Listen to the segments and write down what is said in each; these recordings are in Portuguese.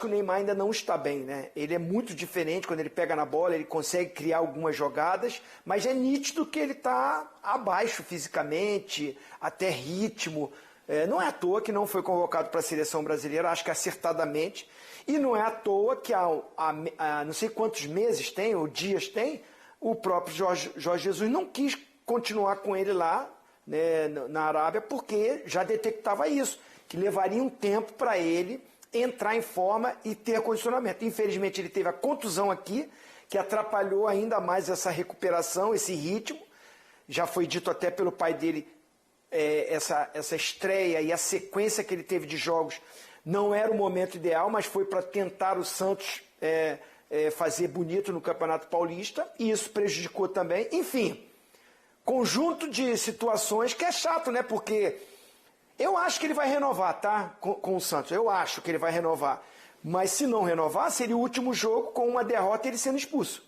O Neymar ainda não está bem, né? Ele é muito diferente quando ele pega na bola, ele consegue criar algumas jogadas, mas é nítido que ele está abaixo fisicamente, até ritmo. Não é à toa que não foi convocado para a seleção brasileira, acho que acertadamente, e não é à toa que há não sei quantos meses tem, ou dias tem, o próprio Jorge Jesus não quis continuar com ele lá, né, na Arábia, porque já detectava isso, que levaria um tempo para ele entrar em forma e ter condicionamento. Infelizmente ele teve a contusão aqui, que atrapalhou ainda mais essa recuperação, esse ritmo. Já foi dito até pelo pai dele, essa estreia e a sequência que ele teve de jogos não era o momento ideal, mas foi para tentar o Santos fazer bonito no Campeonato Paulista, e isso prejudicou também. Enfim, conjunto de situações que é chato, né? Porque eu acho que ele vai renovar, tá? Com o Santos. Eu acho que ele vai renovar. Mas se não renovar, seria o último jogo com uma derrota e ele sendo expulso.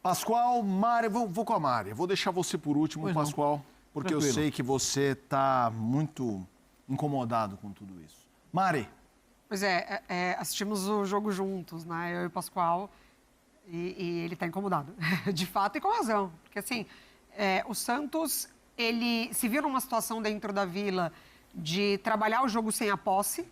Pascoal, Mari, vou com a Mari. Vou deixar você por último, pois Pascoal, não. Porque tranquilo. Eu sei que você está muito incomodado com tudo isso. Mari. Pois assistimos o jogo juntos, né? Eu e o Pascoal, e ele está incomodado. De fato e com razão. Porque assim, o Santos, ele se viu numa situação dentro da Vila de trabalhar o jogo sem a posse.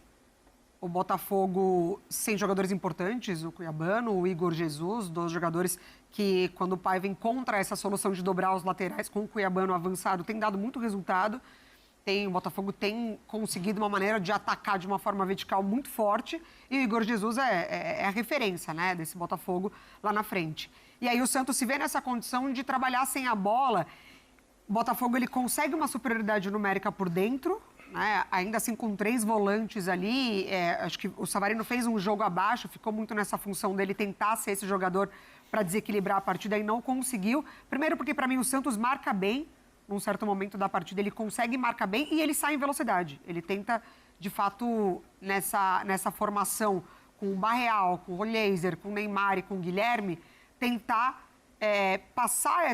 O Botafogo sem jogadores importantes, o Cuiabano, o Igor Jesus, 2 jogadores que, quando o Paiva encontra essa solução de dobrar os laterais com o Cuiabano avançado, tem dado muito resultado. O Botafogo tem conseguido uma maneira de atacar de uma forma vertical muito forte, e o Igor Jesus é a referência, né, desse Botafogo lá na frente. E aí o Santos se vê nessa condição de trabalhar sem a bola. O Botafogo ele consegue uma superioridade numérica por dentro, né? Ainda assim com 3 volantes ali. Acho que o Savarino fez um jogo abaixo, ficou muito nessa função dele tentar ser esse jogador para desequilibrar a partida e não conseguiu. Primeiro porque, para mim, o Santos marca bem. Num certo momento da partida, ele consegue marcar bem e ele sai em velocidade. Ele tenta, de fato, nessa formação com o Barreal, com o Laser, com o Neymar e com o Guilherme, tentar passar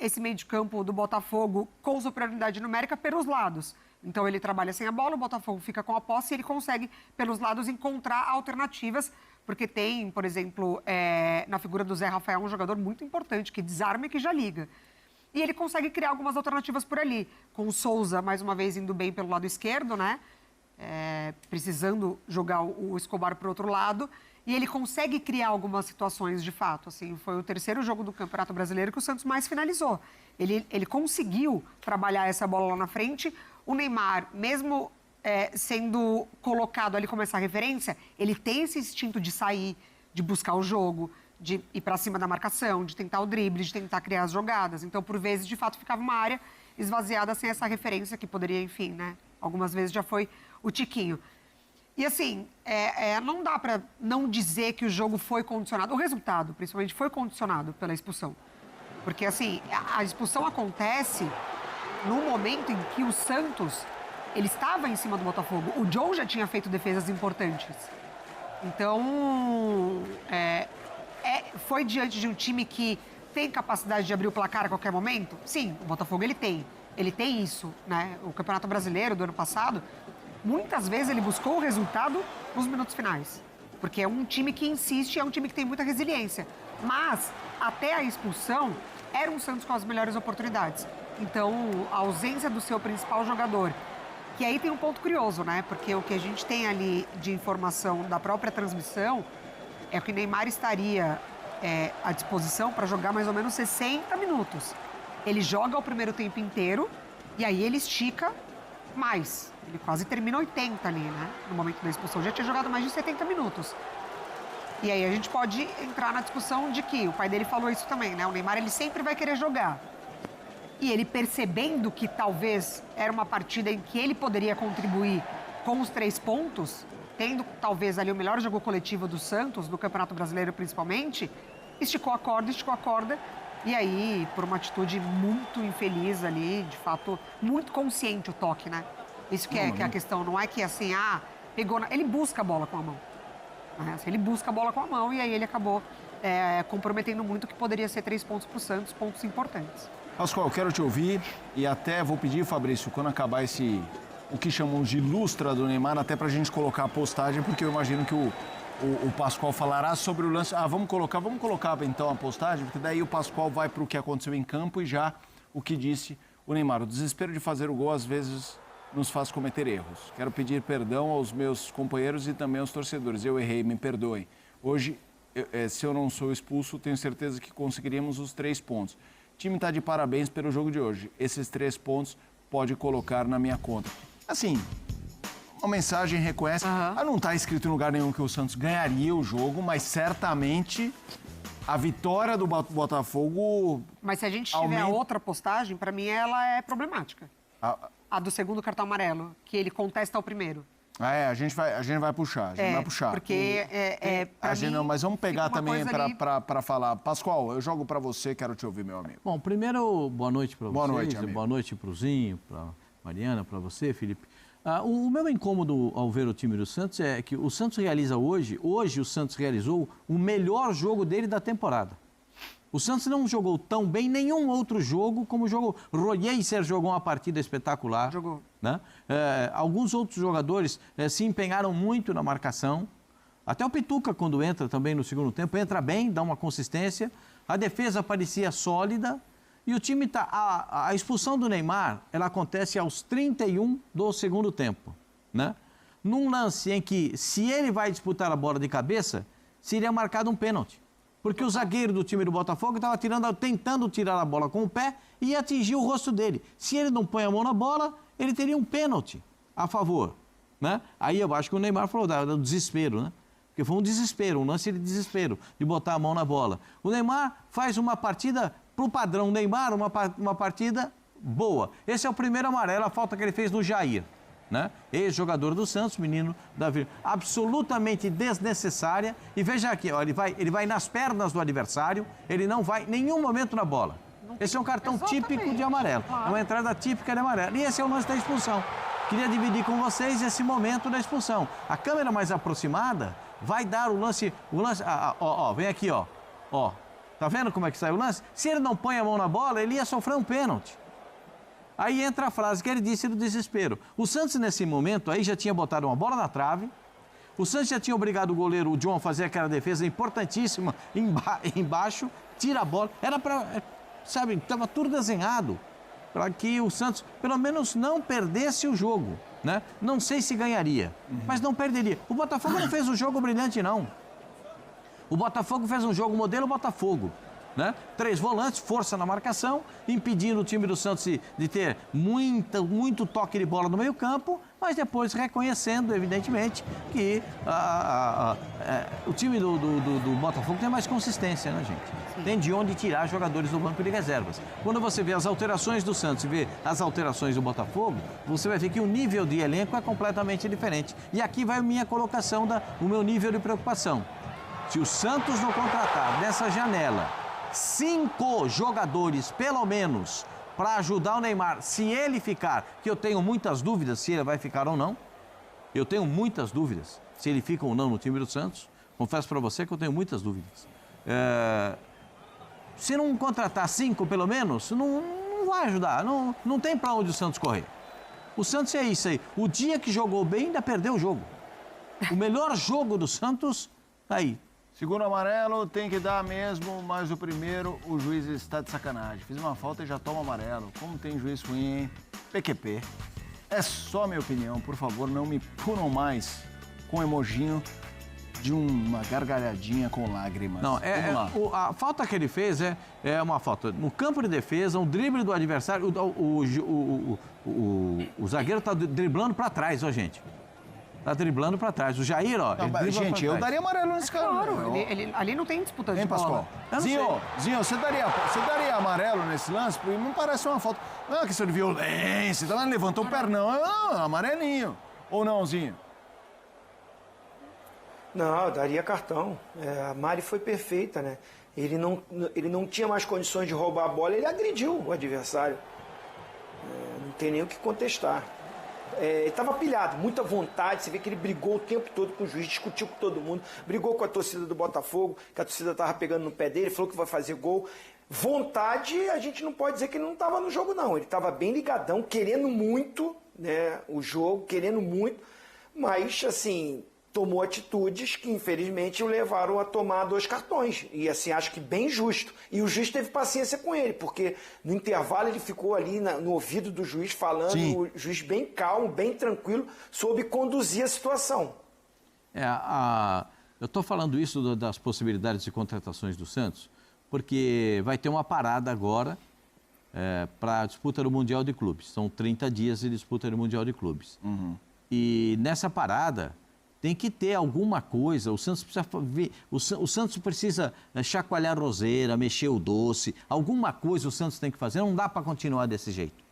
esse meio de campo do Botafogo com superioridade numérica pelos lados. Então, ele trabalha sem a bola, o Botafogo fica com a posse e ele consegue, pelos lados, encontrar alternativas, porque tem, por exemplo, na figura do Zé Rafael, um jogador muito importante, que desarma e que já liga. E ele consegue criar algumas alternativas por ali, com o Souza, mais uma vez, indo bem pelo lado esquerdo, né? Precisando jogar o Escobar para o outro lado. E ele consegue criar algumas situações, de fato. Assim, foi o 3º jogo do Campeonato Brasileiro que o Santos mais finalizou. Ele conseguiu trabalhar essa bola lá na frente. O Neymar, mesmo sendo colocado ali como essa referência, ele tem esse instinto de sair, de buscar o jogo, de ir para cima da marcação, de tentar o drible, de tentar criar as jogadas. Então, por vezes, de fato, ficava uma área esvaziada sem essa referência, que poderia, enfim, né? Algumas vezes já foi o Tiquinho. E, assim, não dá para não dizer que o jogo foi condicionado. O resultado, principalmente, foi condicionado pela expulsão. Porque, assim, a expulsão acontece no momento em que o Santos, ele estava em cima do Botafogo. O John já tinha feito defesas importantes. Então, foi diante de um time que tem capacidade de abrir o placar a qualquer momento? Sim, o Botafogo ele tem. Ele tem isso, né? O Campeonato Brasileiro do ano passado, muitas vezes ele buscou o resultado nos minutos finais. Porque é um time que insiste, é um time que tem muita resiliência. Mas, até a expulsão, era um Santos com as melhores oportunidades. Então, a ausência do seu principal jogador, que aí tem um ponto curioso, né? Porque o que a gente tem ali de informação da própria transmissão é que o Neymar estaria à disposição para jogar mais ou menos 60 minutos. Ele joga o primeiro tempo inteiro e aí ele estica mais. Ele quase termina 80 ali, né? No momento da expulsão. Já tinha jogado mais de 70 minutos. E aí a gente pode entrar na discussão de que o pai dele falou isso também, né? O Neymar, ele sempre vai querer jogar. E ele percebendo que talvez era uma partida em que ele poderia contribuir com os 3 pontos, tendo talvez ali o melhor jogo coletivo do Santos, do Campeonato Brasileiro principalmente, esticou a corda, e aí, por uma atitude muito infeliz ali, de fato, muito consciente o toque, né? Isso que é a questão, não é que assim, pegou... Ele busca a bola com a mão. Né? Ele busca a bola com a mão e aí ele acabou comprometendo muito que poderia ser 3 pontos para o Santos, pontos importantes. Pascoal, eu quero te ouvir e até vou pedir, Fabrício, quando acabar esse o que chamamos de lustra do Neymar, até para a gente colocar a postagem, porque eu imagino que o Pascoal falará sobre o lance. Vamos colocar então a postagem, porque daí o Pascoal vai para o que aconteceu em campo e já o que disse o Neymar. O desespero de fazer o gol às vezes nos faz cometer erros. Quero pedir perdão aos meus companheiros e também aos torcedores. Eu errei, me perdoem. Hoje, se eu não sou expulso, tenho certeza que conseguiríamos os 3 pontos. O time está de parabéns pelo jogo de hoje. Esses 3 pontos pode colocar na minha conta. Assim, uma mensagem reconhece. Não está escrito em lugar nenhum que o Santos ganharia o jogo, mas certamente a vitória do Botafogo... Mas se a gente tiver a outra postagem, para mim ela é problemática. A do segundo cartão amarelo, que ele contesta o primeiro. A gente vai puxar, vai puxar. Porque não, mas vamos pegar também para falar. Pascoal, eu jogo para você, quero te ouvir, meu amigo. Bom, primeiro, boa noite para vocês. Boa noite, amigo. Boa noite para o Zinho, para Mariana, para você, Felipe. O meu incômodo ao ver o time do Santos é que o Santos realiza hoje o Santos realizou o melhor jogo dele da temporada. O Santos não jogou tão bem nenhum outro jogo como jogou. Royer jogou uma partida espetacular. Jogou. Né? Alguns outros jogadores se empenharam muito na marcação. Até o Pituca, quando entra também no segundo tempo, entra bem, dá uma consistência. A defesa parecia sólida. E o time está... A expulsão do Neymar, ela acontece aos 31 do segundo tempo. Né? Num lance em que, se ele vai disputar a bola de cabeça, seria marcado um pênalti. Porque o zagueiro do time do Botafogo estava tentando tirar a bola com o pé e atingir o rosto dele. Se ele não põe a mão na bola, ele teria um pênalti a favor. Né? Aí eu acho que o Neymar falou do desespero, né? Porque foi um desespero, um lance de desespero, de botar a mão na bola. O Neymar faz uma partida, para o padrão Neymar, uma partida boa. Esse é o primeiro amarelo, a falta que ele fez no Jair. Né? Ex-jogador do Santos, menino da Vila, absolutamente desnecessária. E veja aqui, ó, ele vai nas pernas do adversário, ele não vai em nenhum momento na bola. Esse é um cartão típico de amarelo, é uma entrada típica de amarelo. E esse é o lance da expulsão. Queria dividir com vocês esse momento da expulsão. A câmera mais aproximada vai dar o lance, vem aqui, ó, tá vendo como é que sai o lance? Se ele não põe a mão na bola, ele ia sofrer um pênalti. Aí entra a frase que ele disse do desespero. O Santos, nesse momento, aí já tinha botado uma bola na trave. O Santos já tinha obrigado o goleiro, o John, a fazer aquela defesa importantíssima embaixo. Tira a bola. Era para, sabe, estava tudo desenhado para que o Santos, pelo menos, não perdesse o jogo. Né? Não sei se ganharia, mas não perderia. O Botafogo não fez um jogo brilhante, não. O Botafogo fez um jogo modelo Botafogo. Né? 3 volantes, força na marcação, impedindo o time do Santos de ter muito toque de bola no meio campo, mas depois reconhecendo, evidentemente, que o time do Botafogo tem mais consistência, né, gente? Tem de onde tirar jogadores do banco de reservas. Quando você vê as alterações do Santos e vê as alterações do Botafogo, você vai ver que o nível de elenco é completamente diferente. E aqui vai a minha colocação, o meu nível de preocupação. Se o Santos não contratar nessa janela 5 jogadores, pelo menos, para ajudar o Neymar, se ele ficar, que eu tenho muitas dúvidas se ele vai ficar ou não, eu tenho muitas dúvidas se ele fica ou não no time do Santos, confesso para você que eu tenho muitas dúvidas. Se não contratar 5, pelo menos, não vai ajudar, não tem para onde o Santos correr. O Santos é isso aí, o dia que jogou bem ainda perdeu o jogo. O melhor jogo do Santos, tá aí. Segundo amarelo, tem que dar mesmo, mas o primeiro, o juiz está de sacanagem. Fiz uma falta e já toma amarelo. Como tem juiz ruim, hein? PQP. É só minha opinião, por favor, não me punam mais com emojinho de uma gargalhadinha com lágrimas. Não, a falta que ele fez é uma falta no campo de defesa, um drible do adversário. O zagueiro está driblando para trás, ó, gente. Tá driblando para trás. O Jair, ó... Não, gente, eu daria amarelo nesse cara. Claro, ali não tem disputa de bola. Pascoal? Zinho, você daria amarelo nesse lance? Porque não parece uma falta. Não é uma questão de violência. Ela levantou o pernão. Não, amarelinho. Ou não, Zinho? Não, daria cartão. A Mari foi perfeita, né? Ele não tinha mais condições de roubar a bola, ele agrediu o adversário. Não tem nem o que contestar. Ele estava pilhado, muita vontade. Você vê que ele brigou o tempo todo com o juiz, discutiu com todo mundo, brigou com a torcida do Botafogo, que a torcida estava pegando no pé dele, falou que vai fazer gol. Vontade, a gente não pode dizer que ele não estava no jogo, não. Ele estava bem ligadão, querendo muito, né, o jogo, querendo muito, mas, assim, tomou atitudes que, infelizmente, o levaram a tomar 2 cartões. E, assim, acho que bem justo. E o juiz teve paciência com ele, porque no intervalo ele ficou ali no ouvido do juiz falando, Sim. o juiz bem calmo, bem tranquilo, soube conduzir a situação. Eu estou falando isso das possibilidades de contratações do Santos, porque vai ter uma parada agora para a disputa do Mundial de Clubes. São 30 dias de disputa do Mundial de Clubes. E nessa parada tem que ter alguma coisa. O Santos precisa ver, o Santos precisa chacoalhar a roseira, mexer o doce. Alguma coisa o Santos tem que fazer. Não dá para continuar desse jeito.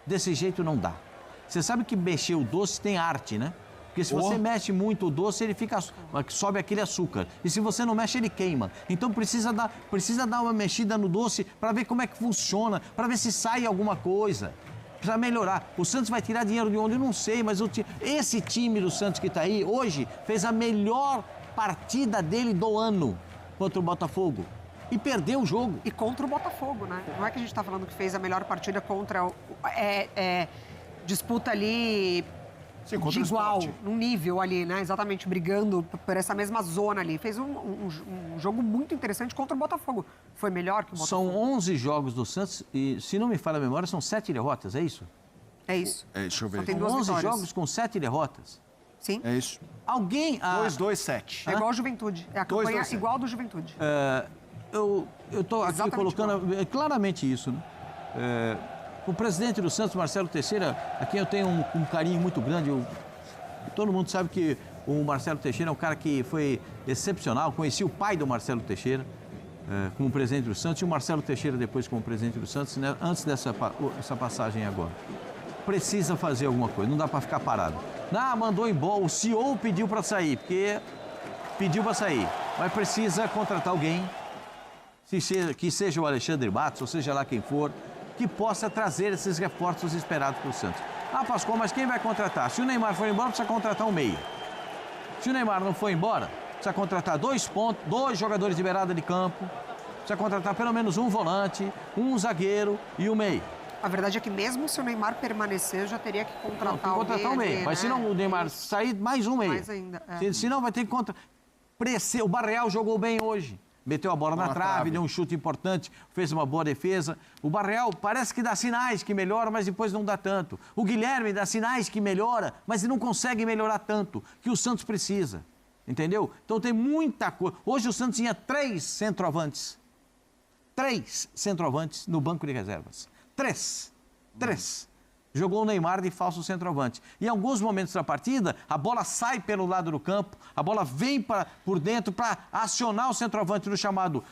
Desse jeito não dá. Você sabe que mexer o doce tem arte, né? Porque se você mexe muito o doce, ele sobe aquele açúcar. E se você não mexe, ele queima. Então precisa dar uma mexida no doce para ver como é que funciona, para ver se sai alguma coisa. Precisa melhorar. O Santos vai tirar dinheiro de onde? Eu não sei, mas esse time do Santos que está aí, hoje, fez a melhor partida dele do ano contra o Botafogo. E perdeu o jogo. E contra o Botafogo, né? Não é que a gente está falando que fez a melhor partida contra disputa ali... Sim, contra de igual, o Sport. num nível ali, né? Exatamente, brigando por essa mesma zona ali. Fez um jogo muito interessante contra o Botafogo. Foi melhor que o Botafogo. São 11 jogos do Santos e, se não me falha a memória, são 7 derrotas, é isso? É isso. Deixa eu ver. Só tem São 2 11 vitórias. jogos com 7 derrotas. Sim. É isso. Alguém... 2-2-7. É igual a Juventude. É a 2, campanha 2, 7. igual a do Juventude. Eu estou aqui Exatamente colocando claramente isso, né? O presidente do Santos, Marcelo Teixeira, a quem eu tenho um carinho muito grande, todo mundo sabe que o Marcelo Teixeira é um cara que foi excepcional. Conheci o pai do Marcelo Teixeira como presidente do Santos e o Marcelo Teixeira depois como presidente do Santos, né, antes dessa passagem agora. Precisa fazer alguma coisa, não dá para ficar parado. Mandou embora, o CEO pediu para sair, porque pediu para sair, mas precisa contratar alguém, que seja o Alexandre Matos, ou seja lá quem for, que possa trazer esses reforços esperados para o Santos. Pascoal, mas quem vai contratar? Se o Neymar for embora, precisa contratar um meia. Se o Neymar não for embora, precisa contratar 2 jogadores de beirada de campo, precisa contratar pelo menos um volante, um zagueiro e um meia. A verdade é que mesmo se o Neymar permanecer, já teria que contratar um meia. Mas se não o Neymar sair, mais um meia. Mais ainda. Senão vai ter que contratar. O Barreal jogou bem hoje. Meteu a bola na trave, deu um chute importante, fez uma boa defesa. O Barreal parece que dá sinais que melhora, mas depois não dá tanto. O Guilherme dá sinais que melhora, mas não consegue melhorar tanto, que o Santos precisa. Entendeu? Então tem muita coisa. Hoje o Santos tinha 3 centroavantes. 3 centroavantes no banco de reservas. 3. Jogou o Neymar de falso centroavante. Em alguns momentos da partida, a bola sai pelo lado do campo, a bola vem por dentro para acionar o centroavante no chamado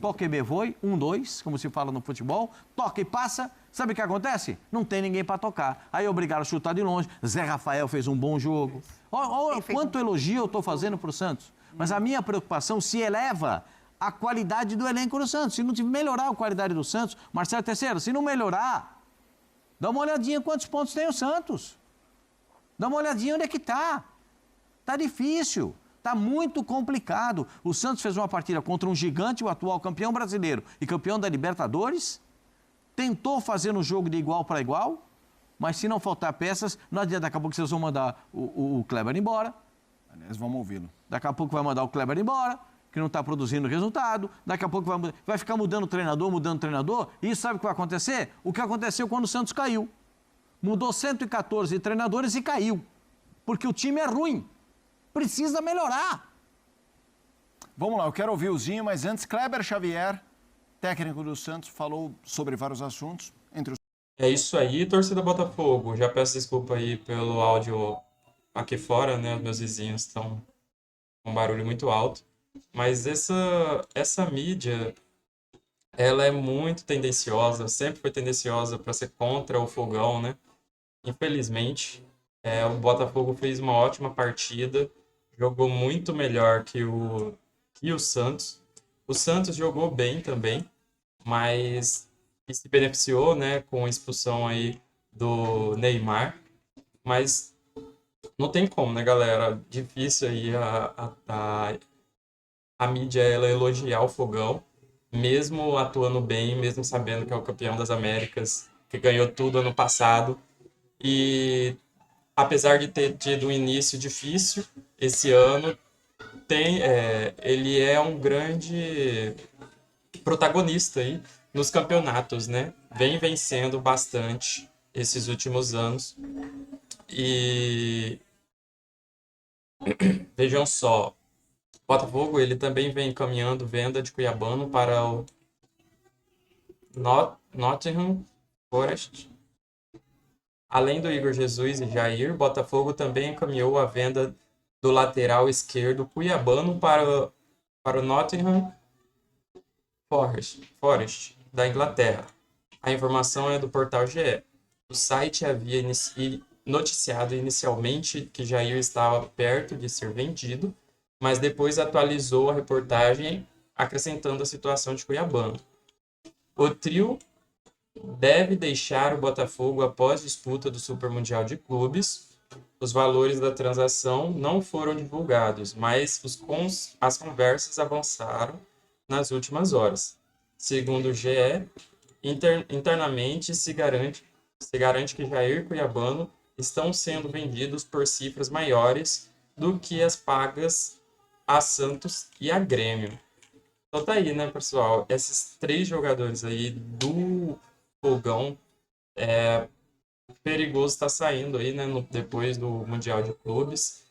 toque e foi, 1-2, como se fala no futebol, toca e passa. Sabe o que acontece? Não tem ninguém para tocar. Aí obrigaram a chutar de longe. Zé Rafael fez um bom jogo. Olha quanto elogio eu estou fazendo para o Santos. Mas a minha preocupação se eleva a qualidade do elenco do Santos. Se não melhorar a qualidade do Santos, Marcelo Teixeira, se não melhorar... Dá uma olhadinha quantos pontos tem o Santos. Dá uma olhadinha onde é que está. Está difícil. Está muito complicado. O Santos fez uma partida contra um gigante, o atual campeão brasileiro e campeão da Libertadores. Tentou fazer no jogo de igual para igual, mas se não faltar peças, não adianta. Daqui a pouco vocês vão mandar o Kleber embora. Aliás, vamos ouvi-lo. Daqui a pouco vai mandar o Kleber embora, que não está produzindo resultado. Daqui a pouco vai ficar mudando treinador. E isso sabe o que vai acontecer? O que aconteceu quando o Santos caiu. Mudou 114 treinadores e caiu. Porque o time é ruim. Precisa melhorar. Vamos lá, eu quero ouvir o Zinho, mas antes, Kleber Xavier, técnico do Santos, falou sobre vários assuntos, entre os... É isso aí, torcida Botafogo. Já peço desculpa aí pelo áudio aqui fora, né? Os meus vizinhos estão com um barulho muito alto. Mas essa mídia, ela é muito tendenciosa, sempre foi tendenciosa para ser contra o Fogão, né? Infelizmente, o Botafogo fez uma ótima partida, jogou muito melhor que o Santos. O Santos jogou bem também, mas se beneficiou, né, com a expulsão aí do Neymar. mas não tem como, né, galera? Difícil aí a mídia ela elogiar o Fogão, mesmo atuando bem, mesmo sabendo que é o campeão das Américas, que ganhou tudo ano passado. E apesar de ter tido um início difícil esse ano, ele é um grande protagonista aí nos campeonatos, né? Vem vencendo bastante esses últimos anos. E vejam só, Botafogo ele também vem encaminhando venda de Cuiabano para o Nottingham Forest. Além do Igor Jesus e Jair, Botafogo também encaminhou a venda do lateral esquerdo Cuiabano para o Nottingham Forest, da Inglaterra. A informação é do portal GE. O site havia noticiado inicialmente que Jair estava perto de ser vendido, mas depois atualizou a reportagem acrescentando a situação de Cuiabano. O trio deve deixar o Botafogo após disputa do Super Mundial de Clubes. Os valores da transação não foram divulgados, mas as conversas avançaram nas últimas horas. Segundo o GE, internamente se garante que Jair e Cuiabano estão sendo vendidos por cifras maiores do que as pagas a Santos e a Grêmio. Então tá aí, né, pessoal? Esses 3 jogadores aí do Fogão, perigoso tá saindo aí, né, depois do Mundial de Clubes.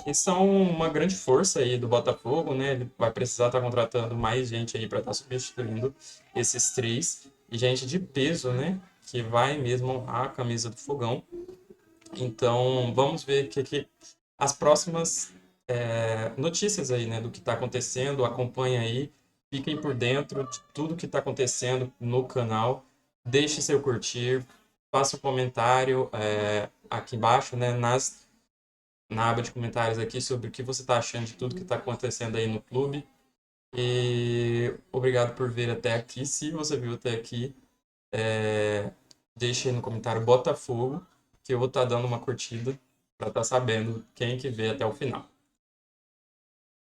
E são uma grande força aí do Botafogo, né? Ele vai precisar estar contratando mais gente aí para estar substituindo esses 3. E gente de peso, né? Que vai mesmo honrar a camisa do Fogão. Então, vamos ver que as próximas notícias aí, né? Do que está acontecendo. Acompanhe aí. Fiquem por dentro de tudo que está acontecendo no canal. Deixe seu curtir. Faça um comentário aqui embaixo, né? Na aba de comentários aqui sobre o que você está achando de tudo que está acontecendo aí no clube. E obrigado por ver até aqui. Se você viu até aqui, deixe aí no comentário Botafogo, que eu vou estar dando uma curtida para estar sabendo quem que vê até o final.